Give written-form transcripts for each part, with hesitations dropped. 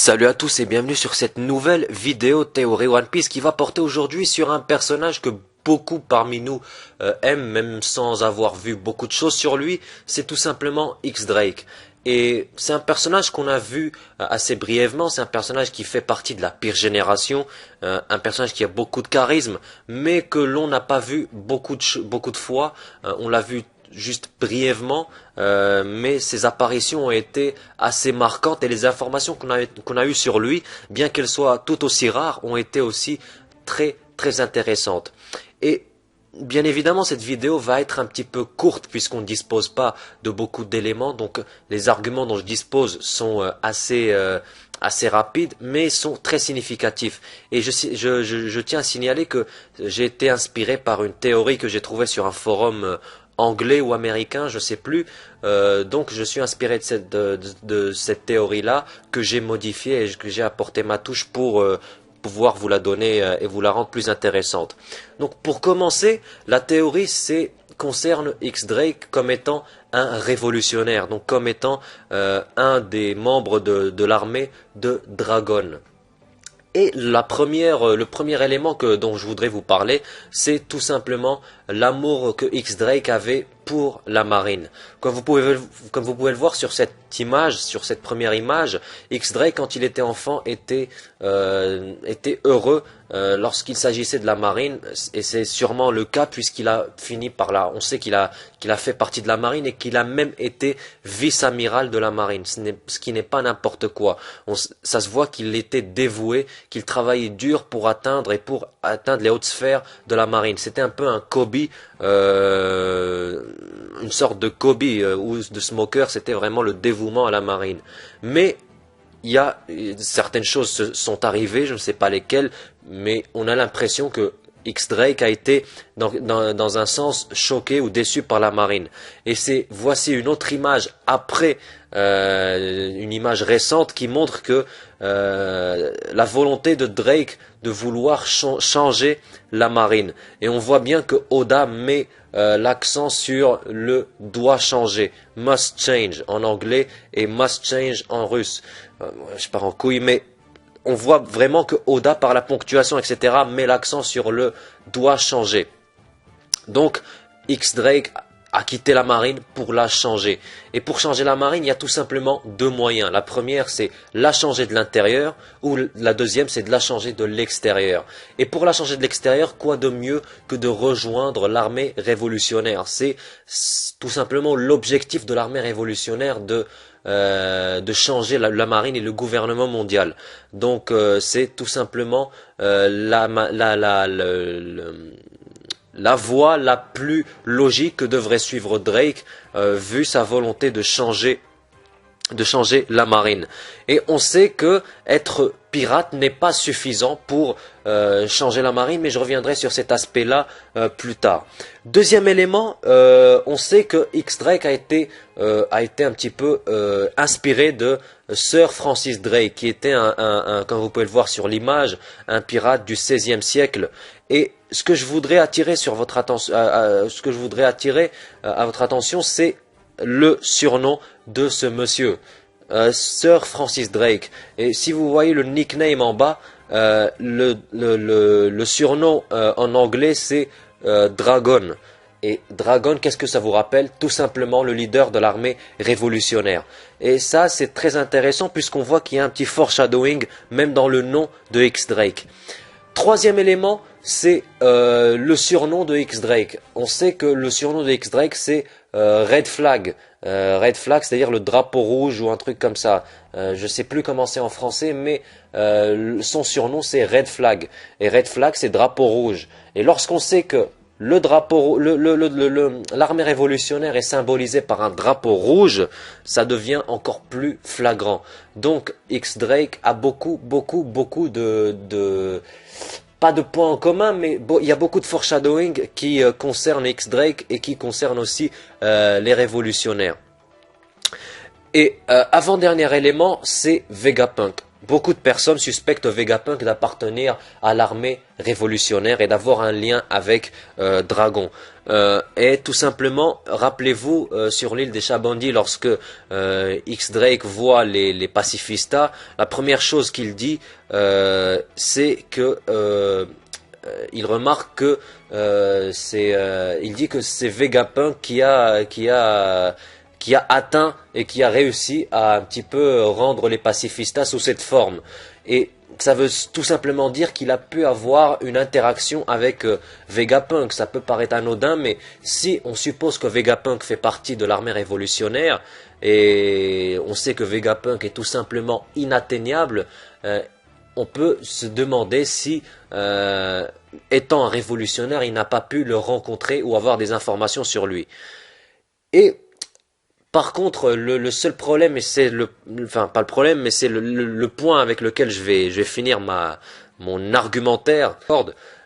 Salut à tous et bienvenue sur cette nouvelle vidéo théorie One Piece qui va porter aujourd'hui sur un personnage que beaucoup parmi nous aiment, même sans avoir vu beaucoup de choses sur lui. C'est tout simplement X-Drake. Et c'est un personnage qu'on a vu assez brièvement, c'est un personnage qui fait partie de la pire génération, un personnage qui a beaucoup de charisme, mais que l'on n'a pas vu beaucoup de fois, on l'a vu juste brièvement, mais ses apparitions ont été assez marquantes et les informations qu'on a eues sur lui, bien qu'elles soient tout aussi rares, ont été aussi très intéressantes. Et bien évidemment, cette vidéo va être un petit peu courte puisqu'on ne dispose pas de beaucoup d'éléments, donc les arguments dont je dispose sont assez rapides, mais sont très significatifs. Et je tiens à signaler que j'ai été inspiré par une théorie que j'ai trouvée sur un forum anglais ou américain, je sais plus. Donc je suis inspiré de cette théorie-là que j'ai modifiée et que j'ai apporté ma touche pour pouvoir vous la donner et vous la rendre plus intéressante. Donc pour commencer, la théorie concerne X-Drake comme étant un révolutionnaire, donc comme étant un des membres de l'armée de Dragon. Et le premier élément dont je voudrais vous parler, c'est tout simplement l'amour que X-Drake avait pour la marine. Comme vous pouvez le voir sur cette image, sur cette première image, X-Drake, quand il était enfant, était heureux lorsqu'il s'agissait de la marine, et c'est sûrement le cas puisqu'il a fini par là. On sait qu'il a fait partie de la marine et qu'il a même été vice-amiral de la marine, ce qui n'est pas n'importe quoi. Ça se voit qu'il était dévoué, qu'il travaillait dur pour atteindre les hautes sphères de la marine. C'était un peu un Kobe, une sorte de Kobe ou de Smoker, c'était vraiment le dévouement à la marine. Mais certaines choses sont arrivées, je ne sais pas lesquelles, mais on a l'impression que X-Drake a été dans un sens choqué ou déçu par la marine. Et voici une autre image après, une image récente qui montre que la volonté de Drake de vouloir changer la marine. Et on voit bien que Oda met l'accent sur le doit changer, must change en anglais et must change en russe. Je pars en couille, mais on voit vraiment que Oda, par la ponctuation, etc., met l'accent sur le doit changer. Donc, X-Drake a quitté la marine pour la changer. Et pour changer la marine, il y a tout simplement deux moyens. La première, c'est la changer de l'intérieur, ou la deuxième, c'est de la changer de l'extérieur. Et pour la changer de l'extérieur, quoi de mieux que de rejoindre l'armée révolutionnaire? C'est tout simplement l'objectif de l'armée révolutionnaire de changer la marine et le gouvernement mondial. Donc c'est tout simplement la voie la plus logique que devrait suivre Drake vu sa volonté de changer la marine. Et on sait que être pirate n'est pas suffisant pour changer la marine, mais je reviendrai sur cet aspect-là plus tard. Deuxième élément, on sait que X-Drake a été un petit peu inspiré de Sir Francis Drake, qui était comme vous pouvez le voir sur l'image, un pirate du XVIe siècle. Et ce que je voudrais attirer sur votre attention, à votre attention, c'est le surnom de ce monsieur, Sir Francis Drake. Et si vous voyez le nickname en bas, le surnom en anglais c'est Dragon. Et Dragon, qu'est-ce que ça vous rappelle? Tout simplement le leader de l'armée révolutionnaire. Et ça, c'est très intéressant puisqu'on voit qu'il y a un petit foreshadowing même dans le nom de X-Drake. Troisième élément, c'est le surnom de X-Drake. On sait que le surnom de X-Drake, c'est Red Flag. Red Flag, c'est-à-dire le drapeau rouge ou un truc comme ça. Je ne sais plus comment c'est en français, mais son surnom, c'est Red Flag. Et Red Flag, c'est drapeau rouge. Et lorsqu'on sait que l'armée révolutionnaire est symbolisée par un drapeau rouge, ça devient encore plus flagrant. Donc X-Drake a beaucoup pas de points en commun, mais il y a beaucoup de foreshadowing qui concernent X-Drake et qui concernent aussi les révolutionnaires. Et avant-dernier élément, c'est Vegapunk. beaucoup de personnes suspectent Vegapunk d'appartenir à l'armée révolutionnaire et d'avoir un lien avec Dragon. Et tout simplement, rappelez-vous, sur l'île des Chabandis, lorsque X-Drake voit les pacifistas, la première chose qu'il dit, c'est que il remarque que il dit que c'est Vegapunk qui a atteint et qui a réussi à un petit peu rendre les pacifistas sous cette forme. Et ça veut tout simplement dire qu'il a pu avoir une interaction avec Vegapunk. Ça peut paraître anodin, mais si on suppose que Vegapunk fait partie de l'armée révolutionnaire, et on sait que Vegapunk est tout simplement inatteignable, on peut se demander si, étant un révolutionnaire, il n'a pas pu le rencontrer ou avoir des informations sur lui. Et par contre, le seul problème, et c'est enfin pas le problème, mais c'est le point avec lequel je vais finir mon argumentaire,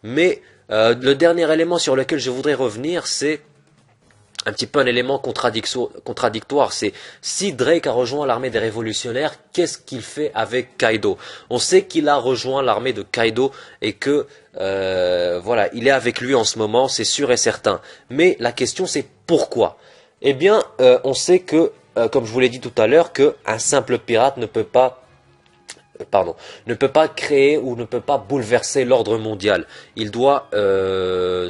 mais le dernier élément sur lequel je voudrais revenir, c'est un petit peu un élément contradictoire, c'est si Drake a rejoint l'armée des révolutionnaires, qu'est-ce qu'il fait avec Kaido? On sait qu'il a rejoint l'armée de Kaido et que voilà, il est avec lui en ce moment, c'est sûr et certain. Mais la question c'est pourquoi? Eh bien, on sait que, comme je vous l'ai dit tout à l'heure, qu'un simple pirate ne peut pas créer ou ne peut pas bouleverser l'ordre mondial. Il doit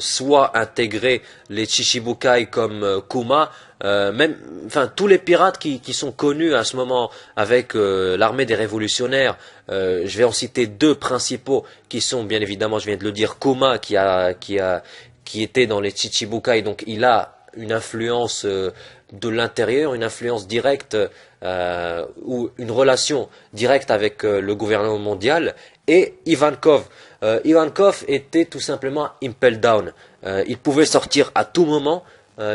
soit intégrer les Chichibukai comme Kuma, enfin tous les pirates qui sont connus à ce moment avec l'armée des révolutionnaires. Je vais en citer deux principaux qui sont bien évidemment, je viens de le dire, Kuma qui était dans les Chichibukai, donc il a une influence de l'intérieur, une influence directe ou une relation directe avec le gouvernement mondial, et Ivankov. Ivankov était tout simplement impel down. Il pouvait sortir à tout moment,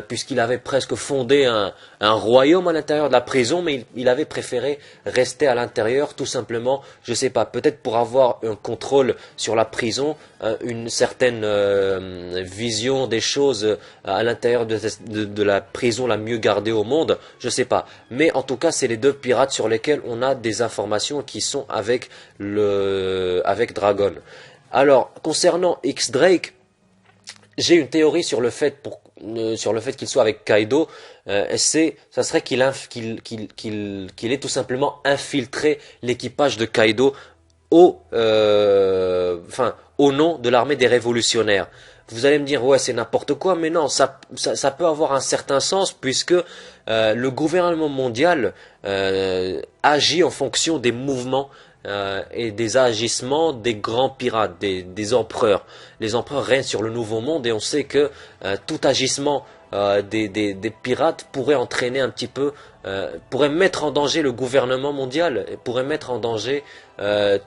puisqu'il avait presque fondé un royaume à l'intérieur de la prison, mais il avait préféré rester à l'intérieur, tout simplement, je sais pas, peut-être pour avoir un contrôle sur la prison, une certaine vision des choses à l'intérieur de la prison la mieux gardée au monde, je sais pas. Mais en tout cas, c'est les deux pirates sur lesquels on a des informations qui sont avec Dragon. Alors, concernant X-Drake, j'ai une théorie sur le fait qu'il soit avec Kaido, ça serait qu'il ait tout simplement infiltré l'équipage de Kaido au nom de l'armée des révolutionnaires. Vous allez me dire, ouais, c'est n'importe quoi, mais non, ça peut avoir un certain sens puisque le gouvernement mondial agit en fonction des mouvements et des agissements des grands pirates, des empereurs. Les empereurs règnent sur le Nouveau Monde et on sait que tout agissement des pirates pourrait entraîner un petit peu, pourrait mettre en danger le gouvernement mondial, et pourrait mettre en danger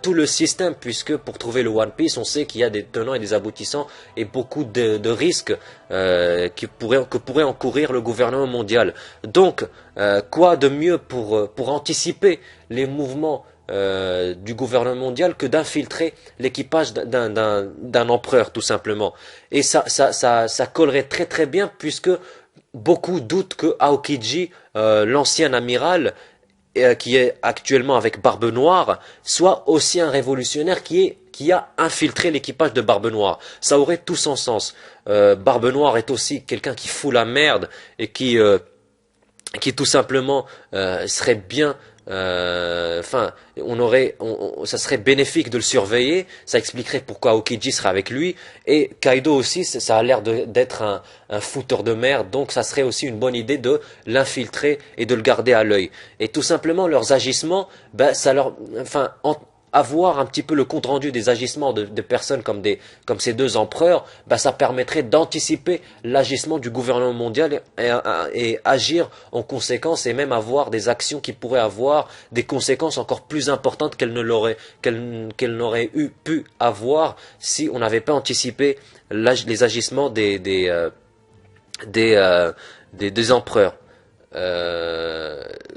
tout le système, puisque pour trouver le One Piece, on sait qu'il y a des tenants et des aboutissants et beaucoup de risques que pourrait encourir le gouvernement mondial. Donc, quoi de mieux pour anticiper les mouvements du gouvernement mondial que d'infiltrer l'équipage d'un empereur, tout simplement. Et ça collerait très très bien, puisque beaucoup doutent que Aokiji, l'ancien amiral, qui est actuellement avec Barbe Noire, soit aussi un révolutionnaire qui a infiltré l'équipage de Barbe Noire. Ça aurait tout son sens. Barbe Noire est aussi quelqu'un qui fout la merde et qui tout simplement serait bien, ça serait bénéfique de le surveiller. Ça expliquerait pourquoi Aokiji sera avec lui. Et Kaido aussi, ça a l'air d'être un fouteur de merde. Donc ça serait aussi une bonne idée de l'infiltrer et de le garder à l'œil. Et tout simplement, leurs agissements, avoir un petit peu le compte rendu des agissements de personnes comme ces deux empereurs, ça permettrait d'anticiper l'agissement du gouvernement mondial et agir en conséquence, et même avoir des actions qui pourraient avoir des conséquences encore plus importantes qu'elles n'auraient pu avoir si on n'avait pas anticipé les agissements des empereurs.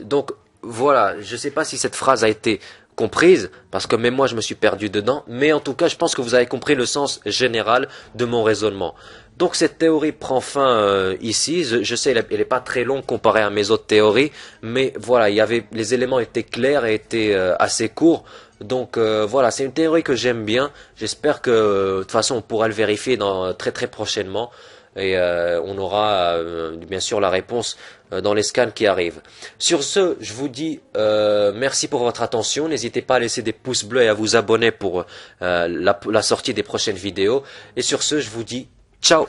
Donc voilà, je ne sais pas si cette phrase a été comprise, parce que même moi je me suis perdu dedans, mais en tout cas je pense que vous avez compris le sens général de mon raisonnement. Donc cette théorie prend fin ici. Je sais, elle est pas très longue comparée à mes autres théories, mais voilà, les éléments étaient clairs et étaient assez courts. Donc voilà, c'est une théorie que j'aime bien. J'espère que de toute façon on pourra le vérifier très très prochainement et on aura bien sûr la réponse dans les scans qui arrivent. Sur ce, je vous dis merci pour votre attention. N'hésitez pas à laisser des pouces bleus et à vous abonner pour la sortie des prochaines vidéos. Et sur ce, je vous dis ciao.